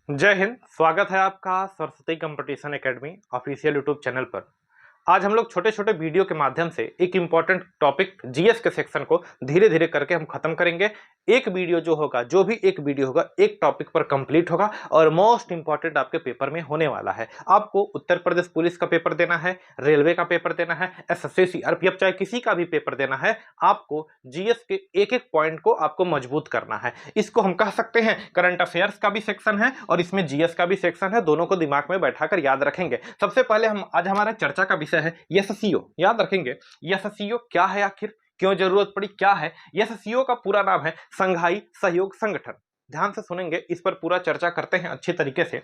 जय हिंद। स्वागत है आपका Saraswati competition academy official YouTube channel पर। आज हम लोग छोटे छोटे वीडियो के माध्यम से एक इंपॉर्टेंट टॉपिक जीएस के सेक्शन को धीरे धीरे करके हम खत्म करेंगे। एक वीडियो जो होगा, जो भी एक वीडियो होगा, एक टॉपिक पर कंप्लीट होगा और मोस्ट इंपॉर्टेंट आपके पेपर में होने वाला है। आपको उत्तर प्रदेश पुलिस का पेपर देना है, रेलवे का पेपर देना है, एसएससी सीआरपीएफ चाहे किसी का भी पेपर देना है, आपको जीएस के एक एक पॉइंट को आपको मजबूत करना है। इसको हम कह सकते हैं करंट अफेयर्स का भी सेक्शन है और इसमें जीएस का भी सेक्शन है। दोनों को दिमाग में बैठाकर याद रखेंगे। सबसे पहले हम आज हमारा चर्चा का विषय है एससीओ। याद रखेंगे एससीओ क्या है, आखिर क्यों जरूरत पड़ी, क्या है। एससीओ का पूरा नाम है संघाई सहयोग संगठन। ध्यान से सुनेंगे, इस पर पूरा चर्चा करते हैं अच्छी तरीके से।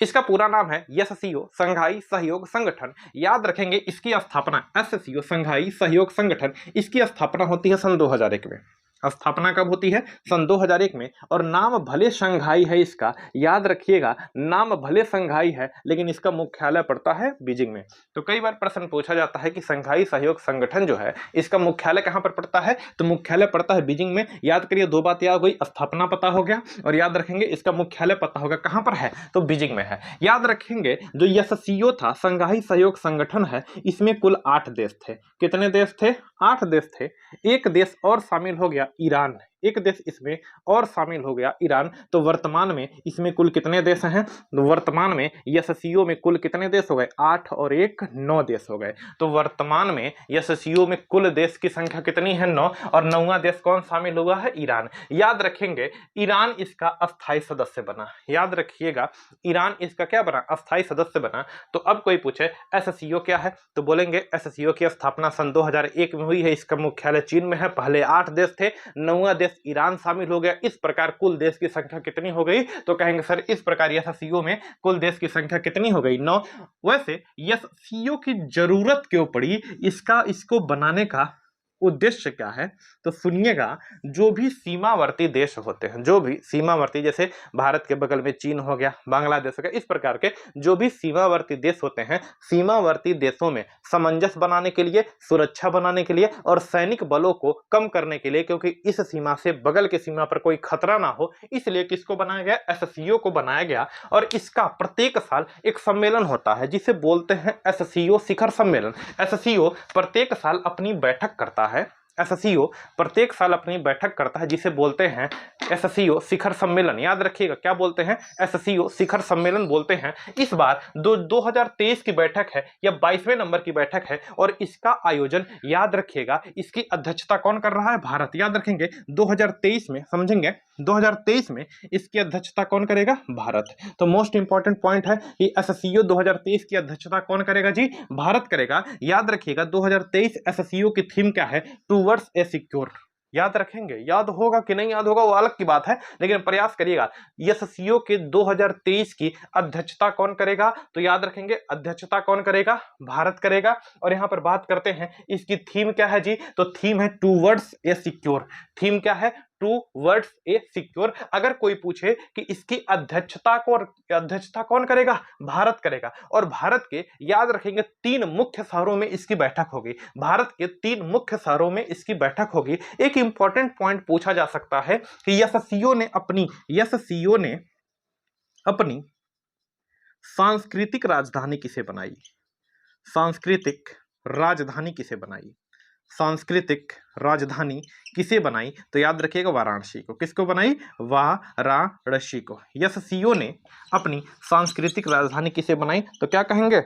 इसका पूरा नाम है एससीओ संघाई सहयोग संगठन। याद रखेंगे इसकी स्थापना, एससीओ संघाई सहयोग संगठन, इसकी स्थापना होती है सन 2001 में। स्थापना कब होती है? सन 2001 में। और नाम भले संघाई है इसका, याद रखिएगा, नाम भले संघाई है लेकिन इसका मुख्यालय पड़ता है बीजिंग में। तो कई बार प्रश्न पूछा जाता है कि संघाई सहयोग संगठन जो है इसका मुख्यालय कहां पर पड़ता है? तो मुख्यालय पड़ता है बीजिंग में। याद करिए, दो बात याद हो गई, स्थापना पता हो गया और याद रखेंगे इसका मुख्यालय पता होगा कहां पर है, तो बीजिंग में है। याद रखेंगे जो एससीओ था, संघाई सहयोग संगठन है, इसमें कुल 8 देश थे। कितने देश थे? 8 देश थे। एक देश और शामिल हो गया, ईरान। एक देश इसमें और शामिल हो गया, ईरान। तो वर्तमान में इसमें कुल कितने देश हैं? तो वर्तमान में एससीओ में कुल कितने देश हो गए? 8 और 1 9 देश हो गए। तो वर्तमान में एससीओ में कुल देश की संख्या कितनी है? 9। और 9वां देश कौन शामिल हुआ है? ईरान। याद रखेंगे ईरान इसका अस्थायी सदस्य बना। याद रखिएगा, ईरान इसका क्या बना? अस्थायी सदस्य बना। तो अब कोई पूछे एससीओ क्या है, तो बोलेंगे एससीओ की स्थापना सन 2001 में हुई है। इसका मुख्यालय चीन में है। पहले 8 देश थे, 9वां देश ईरान शामिल हो गया। इस प्रकार कुल देश की संख्या कितनी हो गई? तो कहेंगे सर इस प्रकार एससीओ में कुल देश की संख्या कितनी हो गई? 9। वैसे एससीओ की जरूरत क्यों पड़ी, इसको बनाने का उद्देश्य क्या है, तो सुनिएगा। जो भी सीमावर्ती देश होते हैं, जो भी सीमावर्ती, जैसे भारत के बगल में चीन हो गया, बांग्लादेश हो गया, इस प्रकार के जो भी सीमावर्ती देश होते हैं, सीमावर्ती देशों में सामंजस्य बनाने के लिए, सुरक्षा बनाने के लिए और सैनिक बलों को कम करने के लिए, क्योंकि इस सीमा से बगल के सीमा पर कोई खतरा ना हो, इसलिए किसको बनाया गया? एससीओ को बनाया गया। और इसका प्रत्येक साल एक सम्मेलन होता है जिसे बोलते हैं एससीओ शिखर सम्मेलन। एससीओ प्रत्येक साल अपनी बैठक करता है। एससीओ प्रत्येक साल अपनी बैठक करता है जिसे बोलते हैं एससीओ शिखर सम्मेलन। याद रखिएगा, क्या बोलते हैं? एससीओ शिखर सम्मेलन बोलते हैं। इस बार 2023 की बैठक है या 22वें नंबर की बैठक है और इसका आयोजन, याद रखिएगा, इसकी अध्यक्षता कौन कर रहा है? भारत। याद रखेंगे 2023 में, समझेंगे 2023 में इसकी अध्यक्षता कौन करेगा? भारत। तो मोस्ट इंपॉर्टेंट पॉइंट है कि एससीओ 2023 की अध्यक्षता कौन करेगा जी? भारत करेगा। याद रखिएगा 2023 एससीओ की थीम क्या है? Towards a secure. याद रखेंगे, याद होगा कि नहीं याद होगा वो अलग की बात है, लेकिन प्रयास करिएगा। एससीओ के 2023 की अध्यक्षता कौन करेगा? तो याद रखेंगे अध्यक्षता कौन करेगा? भारत करेगा। और यहां पर बात करते हैं इसकी थीम क्या है जी? तो थीम है टूवर्ड्स ए सिक्योर। थीम क्या है? Towards a secure. अगर कोई पूछे कि इसकी अध्यक्षता कौन करेगा? भारत करेगा। और भारत के, याद रखेंगे, 3 मुख्य शहरों में इसकी बैठक होगी। भारत के 3 मुख्य शहरों में इसकी बैठक होगी। एक इंपॉर्टेंट पॉइंट पूछा जा सकता है कि एससीओ ने अपनी सांस्कृतिक राजधानी किसे बनाई? सांस्कृतिक राजधानी किसे बनाई? सांस्कृतिक राजधानी किसे बनाई? तो याद रखिएगा वाराणसी को। किसको बनाई? वाराणसी को। एससीओ ने अपनी सांस्कृतिक राजधानी किसे बनाई? तो क्या कहेंगे?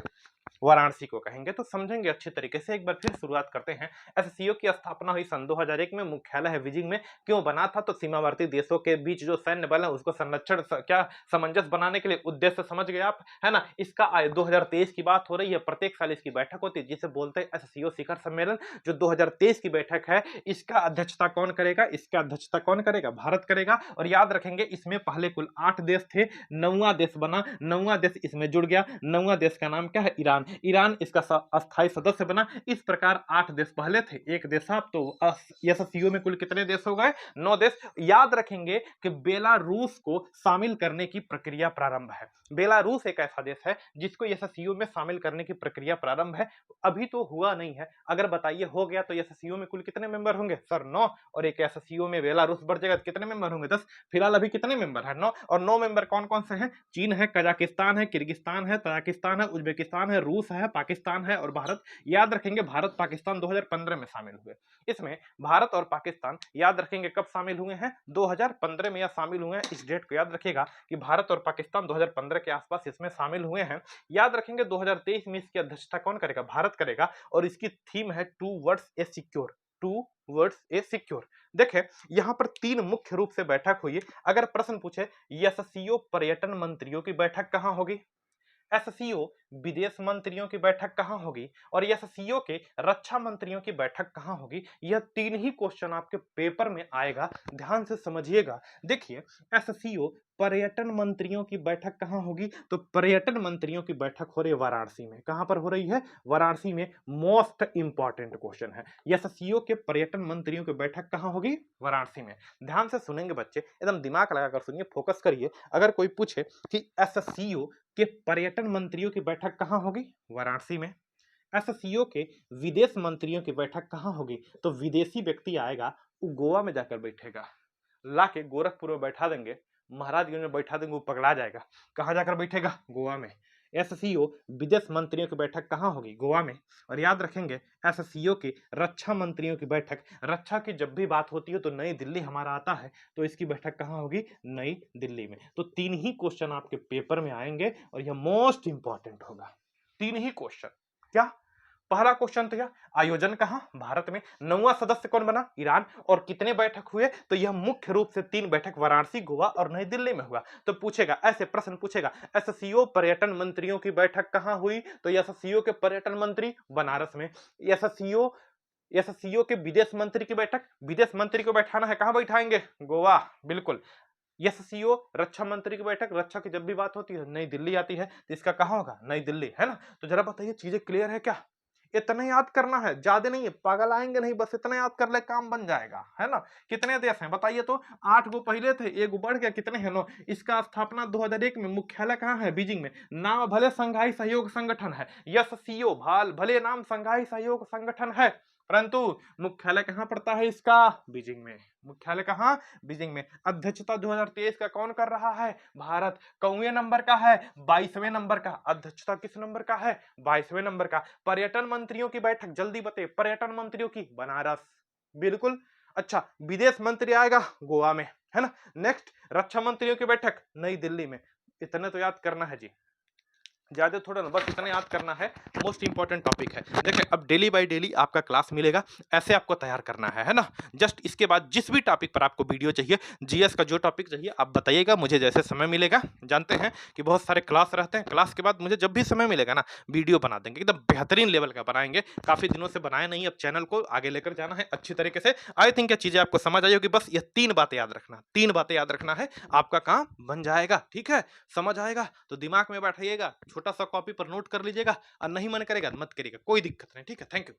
वाराणसी को कहेंगे। तो समझेंगे अच्छे तरीके से। एक बार फिर शुरुआत करते हैं। एससीओ की स्थापना हुई सन 2001 में, मुख्यालय है बीजिंग में। क्यों बना था? तो सीमावर्ती देशों के बीच जो सैन्य बल है उसको संरक्षण, क्या सामंजस्य बनाने के लिए, उद्देश्य समझ गए आप, है ना। इसका 2023 की बात हो रही है। प्रत्येक साल इसकी बैठक होती है जिसे बोलते हैं एससीओ शिखर सम्मेलन। जो 2023 की बैठक है, इसका अध्यक्षता कौन करेगा? इसका अध्यक्षता कौन करेगा? भारत करेगा। और याद रखेंगे इसमें पहले कुल 8 देश थे, 9वां देश बना, 9वां देश इसमें जुड़ गया। 9वां देश का नाम क्या है? ईरान ईरान, ईरान इसका अस्थायी सदस्य बना। इस प्रकार 8 देश पहले थे, एक देश अब तो एससीओ में कुल कितने देश हो गए? 9 देश। याद रखेंगे कि बेलारूस को शामिल करने की प्रक्रिया प्रारंभ है। बेलारूस एक ऐसा देश है जिसको एससीओ में शामिल करने की प्रक्रिया प्रारंभ है, अभी तो हुआ नहीं है। अगर बताइए हो गया तो एससीओ में कुल कितने मेंबर होंगे सर? 9। और एक एससीओ में बेलारूस बढ़ जाएगा तो कितने मेंबर होंगे? 10। फिलहाल अभी कितने मेंबर है? 9। और 9 मेंबर कौन कौन से हैं? चीन है, कजाकिस्तान है, किर्गिस्तान है, तजाकिस्तान है, उज्बेकिस्तान है, रूस है, पाकिस्तान है और भारत। याद रखेंगे भारत पाकिस्तान 2015 में शामिल हुए। इसमें भारत और पाकिस्तान याद रखेंगे कब शामिल हुए हैं? 2015 में यह शामिल हुए हैं। इस डेट को याद रखिएगा कि भारत और पाकिस्तान 2015 के आसपास इसमें शामिल हुए हैं। याद रखेंगे 2023 में इसकी अध्यक्षता कौन करेगा? भारत करेगा और इसकी थीम है towards a secure. Towards a secure. देखें यहां पर 3 मुख्य रूप से बैठक हुई है। अगर प्रश्न पूछे एससीओ पर्यटन मंत्रियों की बैठक कहां होगी, एससीओ विदेश मंत्रियों की बैठक कहां होगी और एससीओ के रक्षा मंत्रियों की बैठक कहां होगी, यह 3 ही क्वेश्चन आपके पेपर में आएगा। ध्यान से समझिएगा। देखिए एससीओ पर्यटन मंत्रियों की बैठक कहां होगी, तो पर्यटन मंत्रियों की बैठक हो रही है वाराणसी में। कहां पर हो रही है? वाराणसी में। मोस्ट इंपॉर्टेंट क्वेश्चन है, एससीओ के पर्यटन मंत्रियों की बैठक कहां होगी? वाराणसी में। ध्यान से सुनेंगे बच्चे, एकदम दिमाग लगाकर सुनिए, फोकस करिए। अगर कोई पूछे कि एससीओ के पर्यटन मंत्रियों की बैठक कहां होगी? वाराणसी में। एससीओ के विदेश मंत्रियों की बैठक कहां होगी, तो विदेशी व्यक्ति आएगा वो गोवा में जाकर बैठेगा। लाके गोरखपुर में बैठा देंगे, महाराजगंज में बैठा देंगे, वो पगला जाएगा। कहां जाकर बैठेगा? गोवा में। एससीओ विदेश मंत्रियों की बैठक कहां होगी? गोवा में। और याद रखेंगे एससीओ के रक्षा मंत्रियों की बैठक, रक्षा की जब भी बात होती है तो नई दिल्ली हमारा आता है, तो इसकी बैठक कहां होगी? नई दिल्ली में। तो 3 ही क्वेश्चन आपके पेपर में आएंगे और यह मोस्ट इंपॉर्टेंट होगा। 3 ही क्वेश्चन। क्या? पहला क्वेश्चन तो यह आयोजन कहां? भारत में। 9वां सदस्य कौन बना? ईरान। और कितने बैठक हुए? तो यह मुख्य रूप से 3 बैठक वाराणसी, गोवा और नई दिल्ली में हुआ। तो पूछेगा, ऐसे प्रश्न पूछेगा, एससीओ पर्यटन मंत्रियों की बैठक कहां हुई, तो एससीओ के पर्यटन मंत्री बनारस में। एससीओ के विदेश मंत्री की बैठक, विदेश मंत्री को बैठाना है, कहां बैठाएंगे? गोवा। बिल्कुल। एससीओ रक्षा मंत्री की बैठक, रक्षा की जब भी बात होती है नई दिल्ली आती है, तो इसका कहां होगा? नई दिल्ली, है ना। तो जरा बताइए चीजें क्लियर है क्या? इतना याद करना है, ज्यादा नहीं है, पागल आएंगे नहीं, बस इतना याद कर ले काम बन जाएगा, है ना। कितने देश हैं बताइए तो? 8 गो पहले थे, एक बढ़ गया, कितने हैं? 9। इसका स्थापना 2001 में। मुख्यालय कहां है? बीजिंग में। नाम भले संघाई सहयोग संगठन है, एससीओ भले नाम संघाई सहयोग संगठन है, परंतु मुख्यालय कहां पड़ता है इसका? बीजिंग में। मुख्यालय कहां? बीजिंग में। अध्यक्षता 2023 का कौन कर रहा है? भारत। कौवें नंबर का है? 22वें नंबर का। अध्यक्षता किस नंबर का है? 22वें नंबर का। पर्यटन मंत्रियों की बैठक जल्दी बताइए, पर्यटन मंत्रियों की? बनारस। बिल्कुल। अच्छा, विदेश मंत्री आएगा गोवा में, है ना। नेक्स्ट, रक्षा मंत्रियों की बैठक नई दिल्ली में। इतने तो याद करना है जी, ज्यादा थोड़ा ना, बस इतना याद करना है। मोस्ट इंपॉर्टेंट टॉपिक है। देखिए अब डेली बाय डेली आपका क्लास मिलेगा, ऐसे आपको तैयार करना है ना। जस्ट इसके बाद जिस भी टॉपिक पर आपको वीडियो चाहिए, जीएस का जो टॉपिक चाहिए आप बताइएगा, मुझे जैसे समय मिलेगा। जानते हैं कि बहुत सारे क्लास रहते हैं, क्लास के बाद मुझे जब भी समय मिलेगा ना वीडियो बना देंगे, एकदम बेहतरीन लेवल का बनाएंगे। काफी दिनों से बनाया नहीं, अब चैनल को आगे लेकर जाना है अच्छी तरीके से। आई थिंक ये चीजें आपको समझ आई होगी। बस ये 3 बातें याद रखना, 3 बातें याद रखना है, आपका काम बन जाएगा। ठीक है, समझ आएगा तो दिमाग में बैठाइएगा, छोटा सा कॉपी पर नोट कर लीजिएगा, और नहीं मन करेगा मत करिएगा, कोई दिक्कत नहीं। ठीक है, थैंक यू।